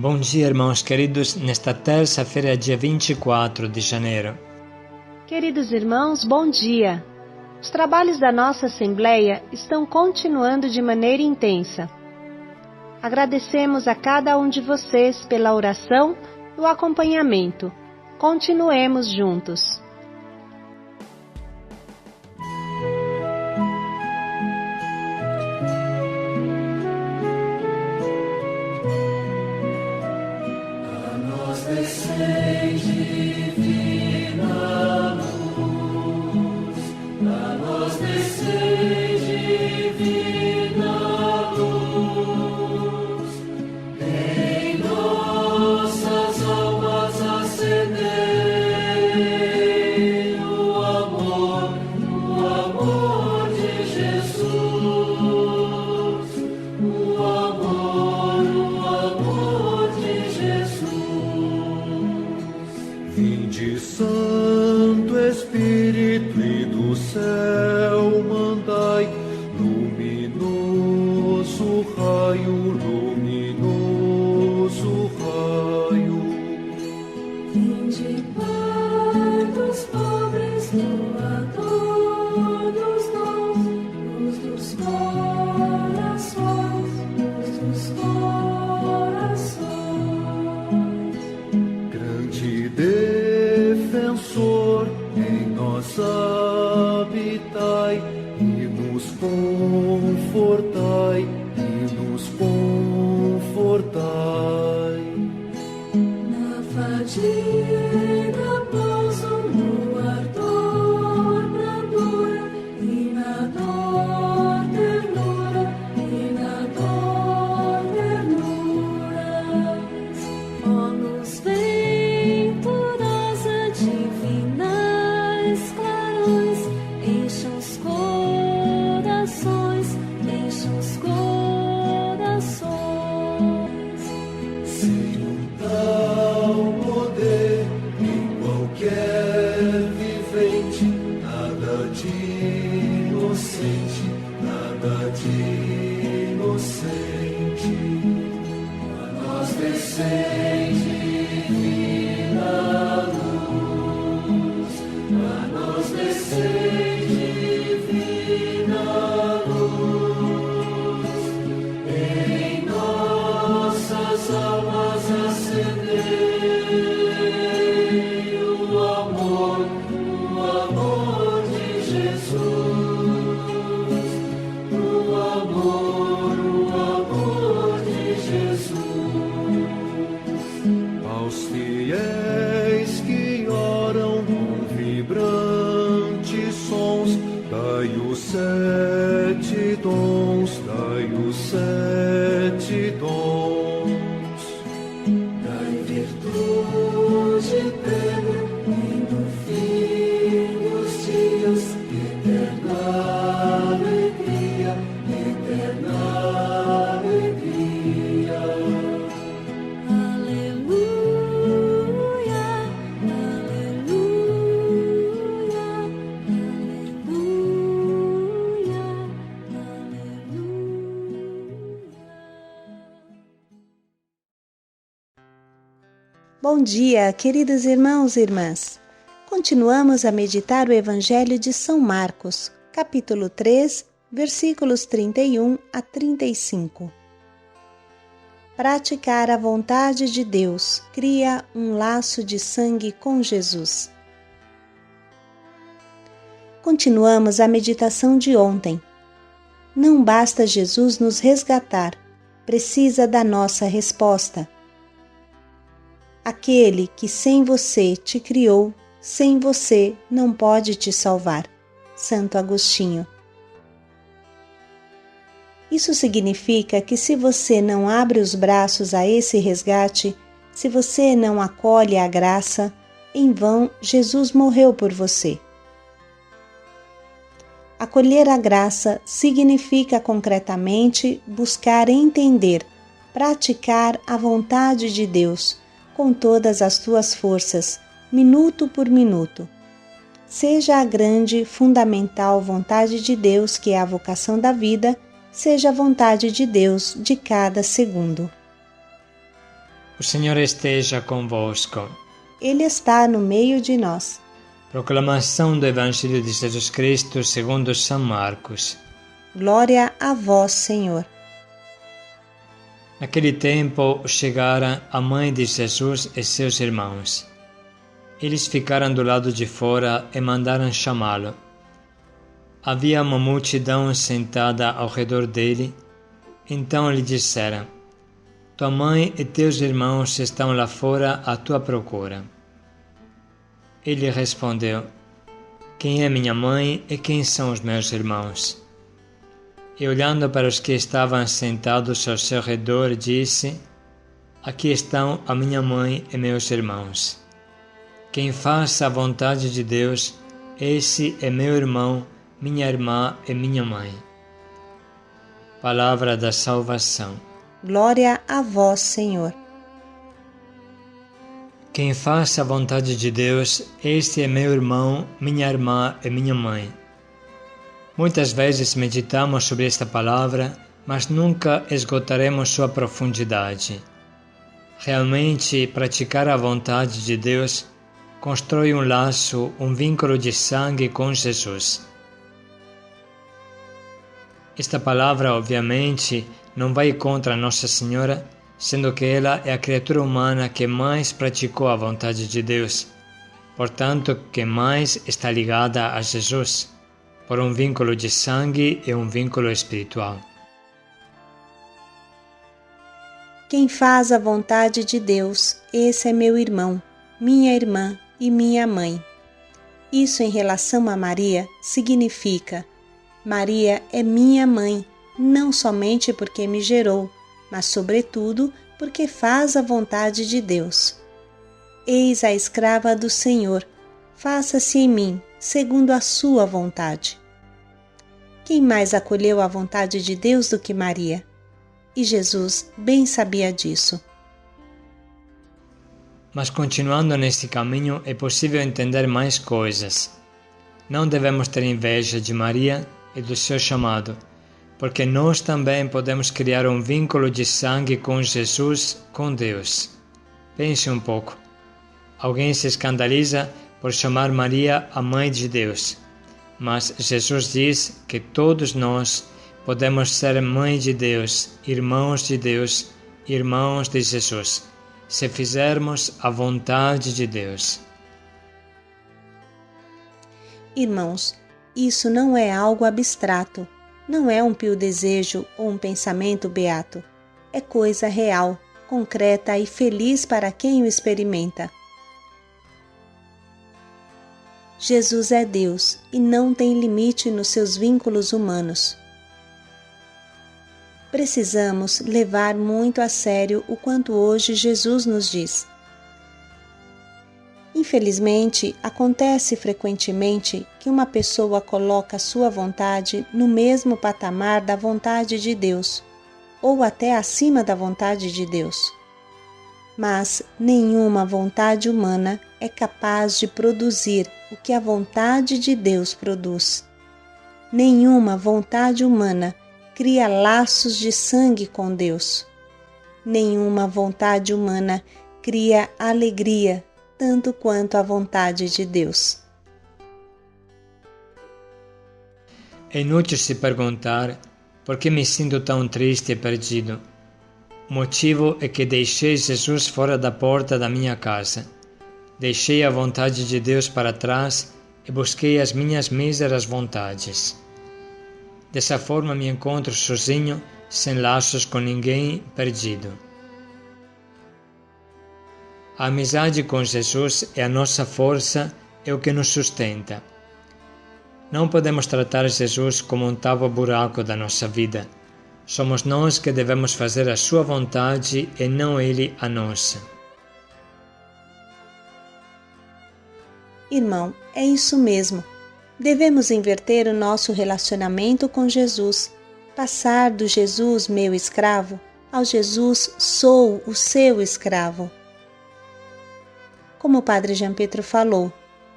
Bom dia, irmãos queridos, nesta terça-feira, dia 24 de janeiro. Queridos irmãos, bom dia! Os trabalhos da nossa Assembleia estão continuando de maneira intensa. Agradecemos a cada um de vocês pela oração e o acompanhamento. Continuemos juntos. Vinde, Santo Espírito, e do céu mandai luminoso raio, luminoso raio. Vinde, Pai dos pobres, doador dos dons, luz dos corações, luz dos corações. Grande defensor, em nós habitai, e nos confortai, e nos confortai. Na fadiga pouso, no ardor brandura, e na dor ternura, e na dor ternura. Ó luz venturosa, divinais clarões, encham os corações, encham os corações. Sem um tal poder em qualquer vivente, nada de inocente, nada de inocente. A nós descei divina luz, a nós descei divina luz, em nossas almas acendei o amor de Jesus, o amor de Jesus. Aos fiéis que oram com vibrantes sons, dai os 7 dons, dai os 7 dons. Dai virtude plena e no fim dos dias, eterna alegria, eterna alegria. Aleluia, aleluia, aleluia, aleluia. Bom dia, queridos irmãos e irmãs. Continuamos a meditar o Evangelho de São Marcos, capítulo 3, versículos 31 a 35. Praticar a vontade de Deus cria um laço de sangue com Jesus. Continuamos a meditação de ontem. Não basta Jesus nos resgatar, precisa da nossa resposta. Aquele que sem você te criou, sem você não pode te salvar. Santo Agostinho. Isso significa que se você não abre os braços a esse resgate, se você não acolhe a graça, em vão Jesus morreu por você. Acolher a graça significa concretamente buscar entender, praticar a vontade de Deus com todas as tuas forças, minuto por minuto. Seja a grande, fundamental vontade de Deus, que é a vocação da vida, seja a vontade de Deus de cada segundo. O Signore esteja convosco. Ele está no meio de nós. Proclamação do Evangelho de Jesus Cristo segundo São Marcos. Glória a vós, Senhor. Naquele tempo chegaram a mãe de Jesus e seus irmãos. Eles ficaram do lado de fora e mandaram chamá-lo. Havia uma multidão sentada ao redor dele. Então lhe disseram: Tua mãe e teus irmãos estão lá fora à tua procura. Ele respondeu: Quem é minha mãe e quem são os meus irmãos? E olhando para os que estavam sentados ao seu redor, disse: Aqui estão a minha mãe e meus irmãos. Quem faz a vontade de Deus, esse é meu irmão, minha irmã e minha mãe. Palavra da salvação. Glória a vós, Senhor. Quem faz a vontade de Deus, este é meu irmão, minha irmã e minha mãe. Muitas vezes meditamos sobre esta palavra, mas nunca esgotaremos sua profundidade. Realmente, praticar a vontade de Deus constrói um laço, um vínculo de sangue com Jesus. Esta palavra, obviamente, não vai contra Nossa Senhora, sendo que ela é a criatura humana que mais praticou a vontade de Deus, portanto, que mais está ligada a Jesus, por um vínculo de sangue e um vínculo espiritual. Quem faz a vontade de Deus, esse é meu irmão, minha irmã e minha mãe. Isso em relação a Maria significa: Maria é minha mãe, não somente porque me gerou, mas sobretudo porque faz a vontade de Deus. Eis a escrava do Senhor, faça-se em mim segundo a sua vontade. Quem mais acolheu a vontade de Deus do que Maria? E Jesus bem sabia disso. Mas continuando neste caminho é possível entender mais coisas. Não devemos ter inveja de Maria e do seu chamado, porque nós também podemos criar um vínculo de sangue com Jesus, com Deus. Pense um pouco. Alguém se escandaliza por chamar Maria a Mãe de Deus, mas Jesus diz que todos nós podemos ser Mãe de Deus, irmãos de Deus, irmãos de Jesus, se fizermos a vontade de Deus. Irmãos, isso não é algo abstrato, não é um pio desejo ou um pensamento beato. É coisa real, concreta e feliz para quem o experimenta. Jesus é Deus e não tem limite nos seus vínculos humanos. Precisamos levar muito a sério o quanto hoje Jesus nos diz. Infelizmente, acontece frequentemente que uma pessoa coloca sua vontade no mesmo patamar da vontade de Deus, ou até acima da vontade de Deus. Mas nenhuma vontade humana é capaz de produzir o que a vontade de Deus produz. Nenhuma vontade humana cria laços de sangue com Deus. Nenhuma vontade humana cria alegria tanto quanto a vontade de Deus. É inútil se perguntar por que me sinto tão triste e perdido. O motivo é que deixei Jesus fora da porta da minha casa. Deixei a vontade de Deus para trás e busquei as minhas míseras vontades. Dessa forma me encontro sozinho, sem laços com ninguém, perdido. A amizade com Jesus é a nossa força, é o que nos sustenta. Não podemos tratar Jesus como um tapa-buraco da nossa vida. Somos nós que devemos fazer a sua vontade e não ele a nossa. Irmão, é isso mesmo. Devemos inverter o nosso relacionamento com Jesus, passar do Jesus meu escravo ao Jesus sou o seu escravo. Como o Padre Jean Pietro falou,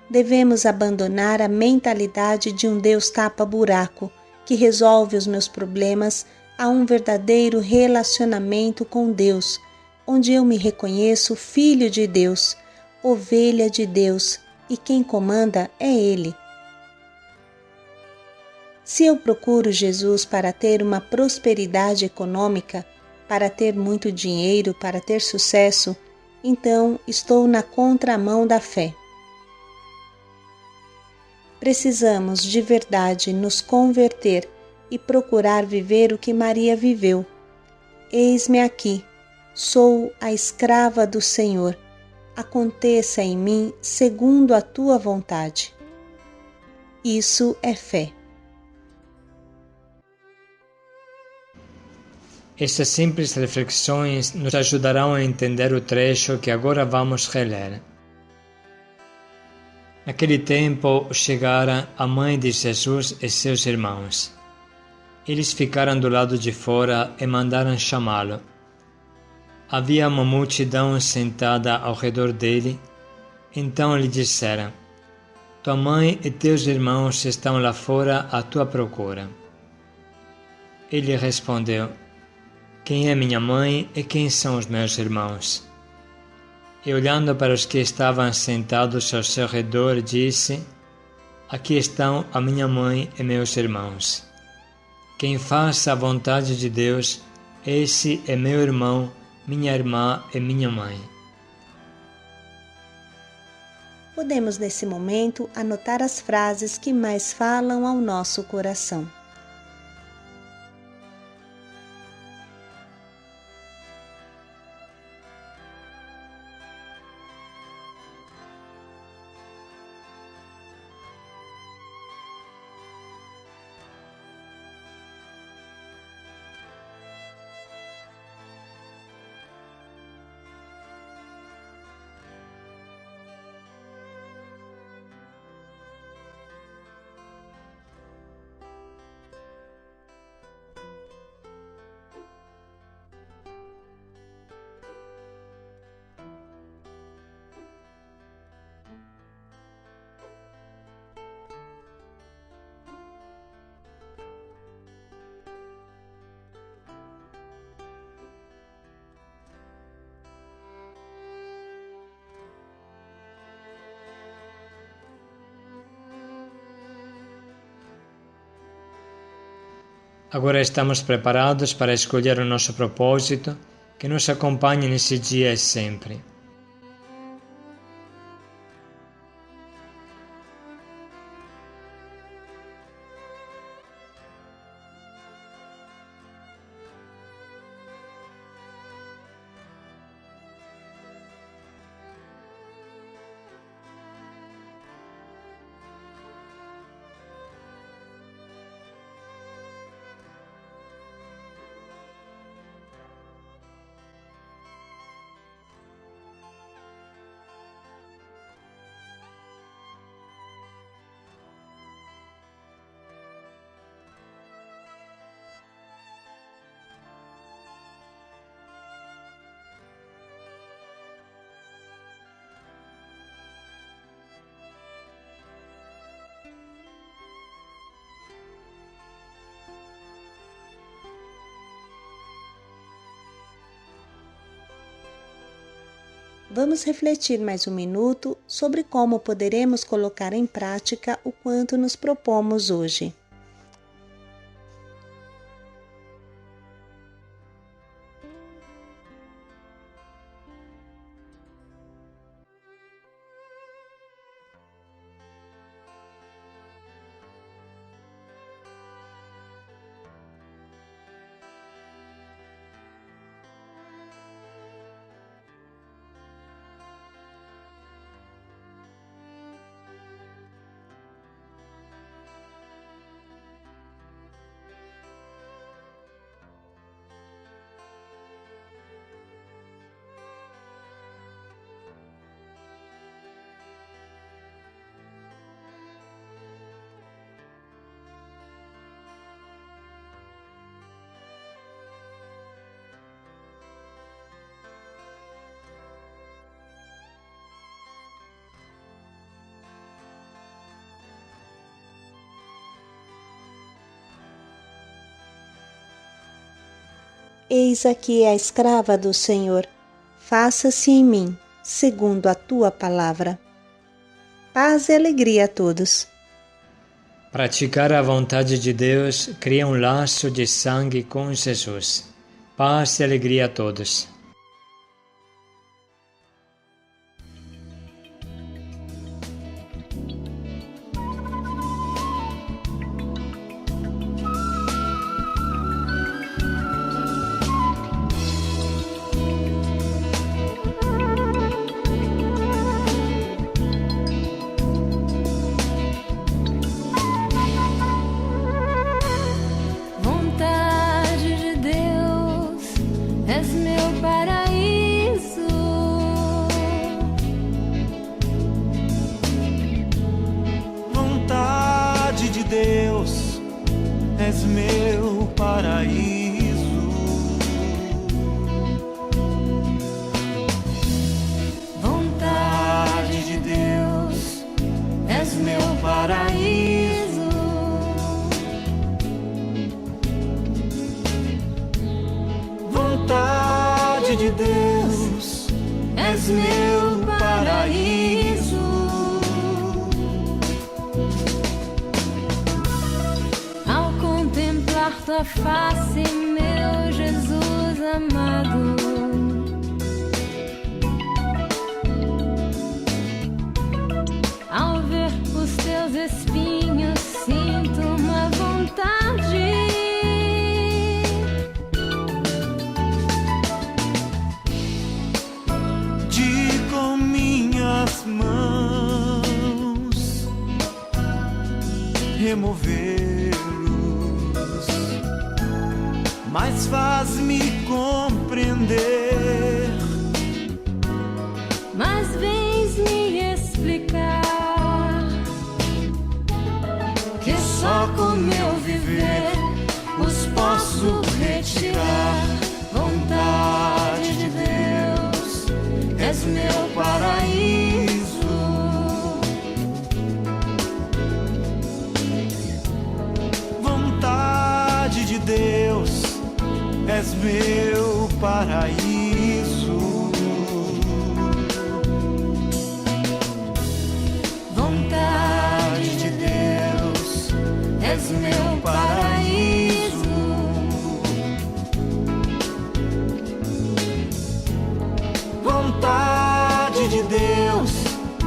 devemos abandonar a mentalidade de um Deus tapa-buraco que resolve os meus problemas a um verdadeiro relacionamento com Deus, onde eu me reconheço filho de Deus, ovelha de Deus, e quem comanda é Ele. Se eu procuro Jesus para ter uma prosperidade econômica, para ter muito dinheiro, para ter sucesso, então estou na contramão da fé. Precisamos de verdade nos converter e procurar viver o que Maria viveu. Eis-me aqui, sou a escrava do Senhor. Aconteça em mim segundo a tua vontade. Isso é fé. Essas simples reflexões nos ajudarão a entender o trecho que agora vamos reler. Naquele tempo chegaram a mãe de Jesus e seus irmãos. Eles ficaram do lado de fora e mandaram chamá-lo. Havia uma multidão sentada ao redor dele. Então lhe disseram: Tua mãe e teus irmãos estão lá fora à tua procura. Ele respondeu: Quem é minha mãe e quem são os meus irmãos? E olhando para os que estavam sentados ao seu redor, disse: Aqui estão a minha mãe e meus irmãos. Quem faz a vontade de Deus, esse é meu irmão, minha irmã e minha mãe. Podemos, nesse momento, anotar as frases que mais falam ao nosso coração. Agora estamos preparados para escolher o nosso propósito, que nos acompanhe nesse dia e sempre. Vamos refletir mais um minuto sobre como poderemos colocar em prática o quanto nos propomos hoje. Eis aqui a escrava do Senhor, faça-se em mim, segundo a tua palavra. Paz e alegria a todos. Praticar a vontade de Deus cria um laço de sangue com Jesus. Paz e alegria a todos. Vontade de Deus, és meu paraíso. Vontade de Deus, és meu paraíso. Vontade de Deus, és meu paraíso. Vontade de Deus, és meu paraíso. Ao contemplar tua face, meu Jesus amado, ao ver os teus espinhos, sinto uma vontade De com minhas mãos removê-los, mas faz-me compreender mas vens me explicar que só com meu viver os posso retirar. Vontade de Deus, és meu paraíso. Vontade de Deus, és meu paraíso. Vontade de Deus, és meu paraíso. Vontade de Deus,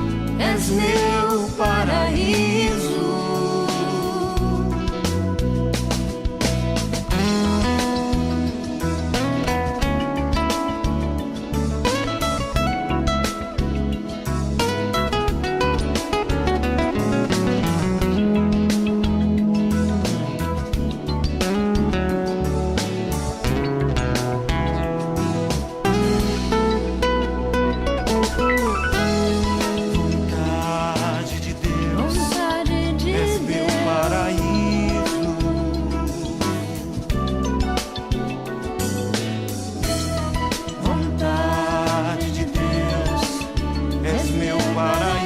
és meu paraíso. Vontade de Deus, vontade de és meu Deus, paraíso. Vontade de Deus, és meu paraíso.